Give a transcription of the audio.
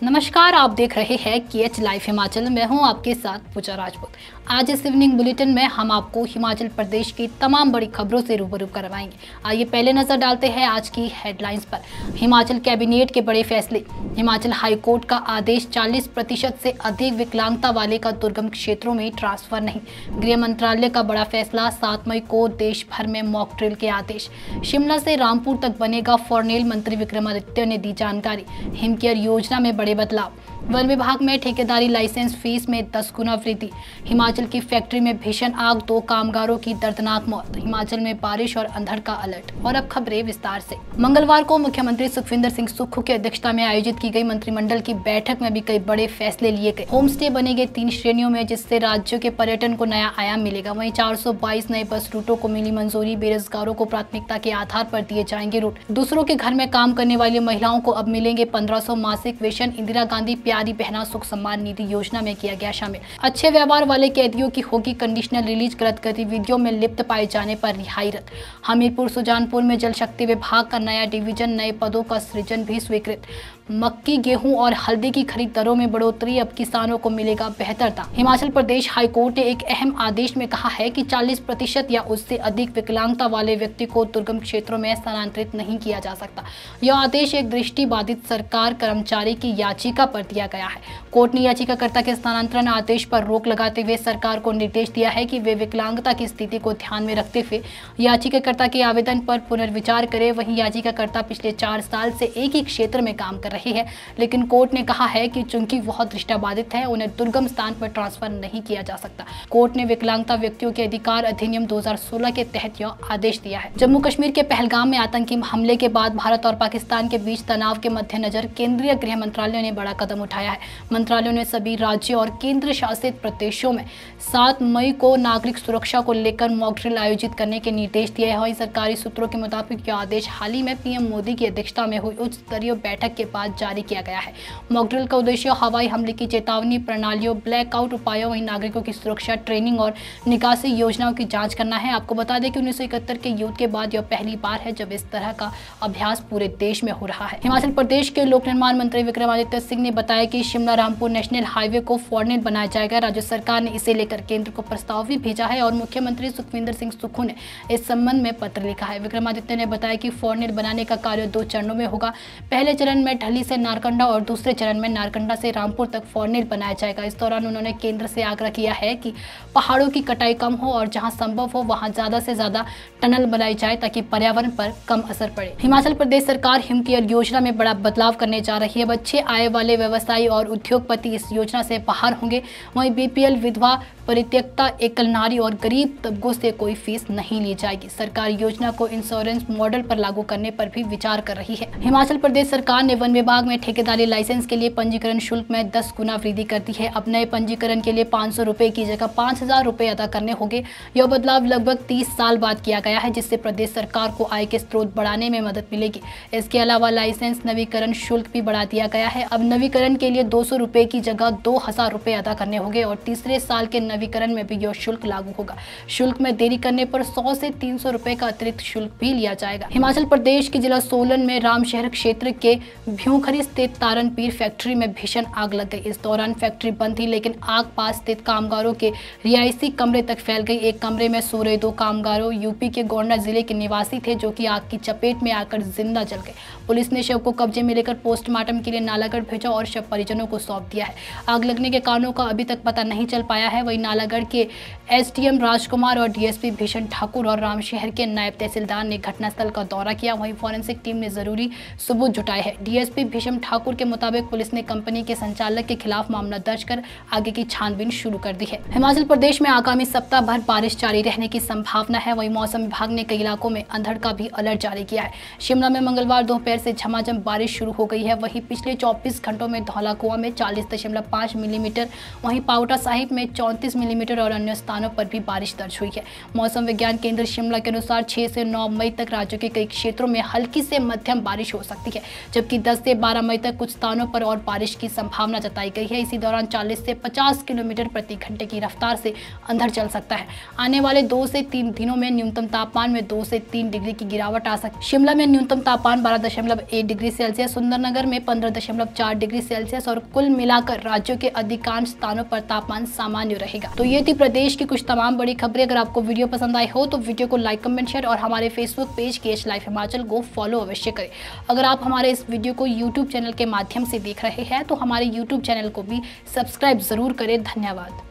नमस्कार, आप देख रहे हैं KH लाइव हिमाचल। मैं हूं आपके साथ पूजा राजपूत। आज इस इवनिंग बुलेटिन में हम आपको हिमाचल प्रदेश की तमाम बड़ी खबरों से रूबरू करवाएंगे। आइए पहले नजर डालते हैं आज की हेडलाइंस पर। हिमाचल कैबिनेट के बड़े फैसले। हिमाचल हाईकोर्ट का आदेश 40% से अधिक विकलांगता वाले का दुर्गम क्षेत्रों में ट्रांसफर नहीं। गृह मंत्रालय का बड़ा फैसला। 7 मई को देश भर में मॉक ड्रिल के आदेश। शिमला से रामपुर तक बनेगा फॉरनेल। मंत्री विक्रमादित्य ने दी जानकारी। हिमकेयर योजना में बड़े बदलाव। वन विभाग में ठेकेदारी लाइसेंस फीस में 10 गुना वृद्धि। हिमाचल की फैक्ट्री में भीषण आग, 2 कामगारों की दर्दनाक मौत। हिमाचल में बारिश और अंधड़ का अलर्ट। और अब खबरें विस्तार से। मंगलवार को मुख्यमंत्री सुखविंदर सिंह सुक्खू की अध्यक्षता में आयोजित की गई मंत्रिमंडल की बैठक में भी कई बड़े फैसले लिए गए। होम स्टे बनेंगे 3 श्रेणियों में, जिससे राज्यों के पर्यटन को नया आयाम मिलेगा। वहीं 422 नए बस रूटों को मिली मंजूरी। बेरोजगारों को प्राथमिकता के आधार पर दिए जाएंगे रूट। दूसरों के घर में काम करने वाली महिलाओं को अब मिलेंगे 1500 मासिक वेतन। इंदिरा गांधी प्यारी बहना सुख सम्मान निधि योजना में किया गया शामिल। अच्छे व्यवहार वाले कैदियों की होगी कंडीशनल रिलीज। गलत गतिविधियों में लिप्त पाए जाने पर रिहाई रद्द। हमीरपुर सुजानपुर में जल शक्ति विभाग का नया डिवीजन, नए पदों का सृजन भी स्वीकृत। मक्की, गेहूं और हल्दी की खरीद दरों में बढ़ोतरी। अब किसानों को मिलेगा बेहतर दाम। हिमाचल प्रदेश हाईकोर्ट ने एक अहम आदेश में कहा है कि 40% या उससे अधिक विकलांगता वाले व्यक्ति को दुर्गम क्षेत्रों में स्थानांतरित नहीं किया जा सकता। यह आदेश एक दृष्टिबाधित सरकार कर्मचारी की याचिका पर दिया गया है। कोर्ट ने याचिकाकर्ता के स्थानांतरण आदेश पर रोक लगाते हुए सरकार को निर्देश दिया है कि वे विकलांगता की स्थिति को ध्यान में रखते हुए याचिकाकर्ता के आवेदन पर पुनर्विचार करें। वहीं याचिकाकर्ता पिछले 4 साल से एक ही क्षेत्र में काम कर रही है, लेकिन कोर्ट ने कहा है कि चूंकि वह दृष्टिबाधित है, उन्हें दुर्गम स्थान पर ट्रांसफर नहीं किया जा सकता। कोर्ट ने विकलांगता व्यक्तियों के अधिकार अधिनियम 2016 के तहत यह आदेश दिया है। जम्मू कश्मीर के पहलगाम में आतंकी हमले के बाद भारत और पाकिस्तान के बीच तनाव के मद्देनजर केंद्रीय गृह मंत्रालय ने बड़ा कदम उठाया है। मंत्रालय ने सभी राज्यों और केंद्र शासित प्रदेशों में 7 मई को नागरिक सुरक्षा को लेकर मॉक ड्रिल आयोजित करने के निर्देश दिए हैं। सरकारी सूत्रों के मुताबिक यह आदेश हाल ही में पीएम मोदी की अध्यक्षता में हुई उच्च स्तरीय बैठक के बाद जारी किया गया है। मॉक ड्रिल का उद्देश्य हवाई हमले की चेतावनी प्रणालियों, ब्लैकआउट उपायों, वहीं नागरिकों की सुरक्षा, ट्रेनिंग और निकासी योजनाओं की जांच करना है। आपको बता दें कि 1971 के युद्ध के बाद यह पहली बार है जब इस तरह का अभ्यास पूरे देश में हो रहा है। हिमाचल प्रदेश के लोक निर्माण मंत्री विक्रमादित्य सिंह ने बताया कि शिमला रामपुर नेशनल हाईवे को फॉरनेल बनाया जाएगा। राज्य सरकार ने इसे लेकर केंद्र को प्रस्ताव भी भेजा है और मुख्यमंत्री सुखविंदर सिंह सुक्खू ने इस संबंध में पत्र लिखा है। विक्रमादित्य ने बताया कि फॉरनेल बनाने का कार्य 2 चरणों में होगा। पहले चरण में ढली से नारकंडा और दूसरे चरण में नारकंडा से रामपुर तक फॉरनेल बनाया जाएगा। इस दौरान उन्होंने केंद्र से आग्रह किया है कि पहाड़ों की कटाई कम हो और जहां संभव हो वहां ज्यादा से ज्यादा टनल बनाई जाए ताकि पर्यावरण पर कम असर पड़े। हिमाचल प्रदेश सरकार हिमकेयर योजना में बड़ा बदलाव करने जा रही है। अब अच्छे आय वाले व्यवसायी और उद्योगपति इस योजना से बाहर होंगे। वहीं बीपीएल, विधवा, परित्यक्ता, एकल नारी और गरीब तबकों से कोई फीस नहीं ली जाएगी। सरकार योजना को इंश्योरेंस मॉडल पर लागू करने पर भी विचार कर रही है। हिमाचल प्रदेश सरकार ने वन विभाग में ठेकेदारी लाइसेंस के लिए पंजीकरण शुल्क में 10 गुना वृद्धि कर दी है। अब नए पंजीकरण के लिए 500 रुपए की जगह 5000 रुपए अदा करने होंगे। यह बदलाव लगभग 30 साल बाद किया गया है, जिससे प्रदेश सरकार को आय के स्रोत बढ़ाने में मदद मिलेगी। इसके अलावा लाइसेंस नवीकरण शुल्क भी बढ़ा दिया गया है। अब नवीकरण के लिए 200 रुपए की जगह 2000 रुपए अदा करने होंगे और तीसरे साल के नवीकरण में भी यह शुल्क लागू होगा। शुल्क में देरी करने पर 100 से 300 रुपए का अतिरिक्त शुल्क भी लिया जाएगा। हिमाचल प्रदेश के जिला सोलन में रामशहर क्षेत्र के भ्यूखरी स्थित तारनपीर फैक्ट्री में भीषण आग लग गई। इस दौरान फैक्ट्री बंद थी, लेकिन आग पास स्थित कामगारों के रिहायशी कमरे तक फैल गई। एक कमरे में सो रहे 2 कामगारों यूपी के गोंडा जिले के निवासी थे, जो कि आग की चपेट में आकर जिंदा जल गए। पुलिस ने शव को कब्जे में लेकर पोस्टमार्टम के लिए नालागढ़ भेजा और शव परिजनों को सौंप दिया है। आग लगने के कारणों का अभी तक पता नहीं चल पाया है। वहीं नालागढ़ के एसडीएम राजकुमार और डीएसपी भीषण ठाकुर और रामशहर के नायब तहसीलदार ने घटनास्थल का दौरा किया। वहीं फॉरेंसिक टीम ने जरूरी सबूत जुटाए हैं। डीएसपी भीषण ठाकुर के मुताबिक पुलिस ने कंपनी के संचालक के खिलाफ मामला दर्ज कर आगे की छानबीन शुरू कर दी है। हिमाचल प्रदेश में आगामी सप्ताह भर बारिश जारी रहने की संभावना है। वहीं मौसम विभाग ने कई इलाकों में अंधड़ का भी अलर्ट जारी किया है। शिमला में मंगलवार दोपहर से झमाझम बारिश शुरू हो गई है। वहीं पिछले 24 घंटों में धौलाकुआं में 40.5 मिलीमीटर, वहीं पावटा साहिब में 34 मिलीमीटर और अन्य स्थानों पर भी बारिश दर्ज हुई है। मौसम विज्ञान केंद्र शिमला के अनुसार 6 से 9 मई तक राज्य के कई क्षेत्रों में हल्की से मध्यम बारिश हो सकती है, जबकि 10 से 12 मई तक कुछ स्थानों पर और बारिश की संभावना जताई गई है। इसी दौरान 40 से 50 किलोमीटर प्रति घंटे की रफ्तार से अंधड़ चल सकता है। आने वाले 2 से 3 दिनों में न्यूनतम तापमान में 2 से 3 डिग्री की गिरावट आ सकती है। शिमला में न्यूनतम तापमान 12.1 डिग्री सेल्सियस, सुंदरनगर में 15.4 डिग्री सेल्सियस और कुल मिलाकर राज्यों के अधिकांश स्थानों पर तापमान सामान्य रहेगा। तो ये थी प्रदेश की कुछ तमाम बड़ी खबरें। अगर आपको वीडियो पसंद आई हो तो वीडियो को लाइक, कमेंट, शेयर और हमारे Facebook page KH live Himachal को फॉलो अवश्य करें। अगर आप हमारे इस वीडियो को यूट्यूब चैनल के माध्यम से देख रहे हैं तो हमारे यूट्यूब चैनल को भी सब्सक्राइब जरूर करें। धन्यवाद।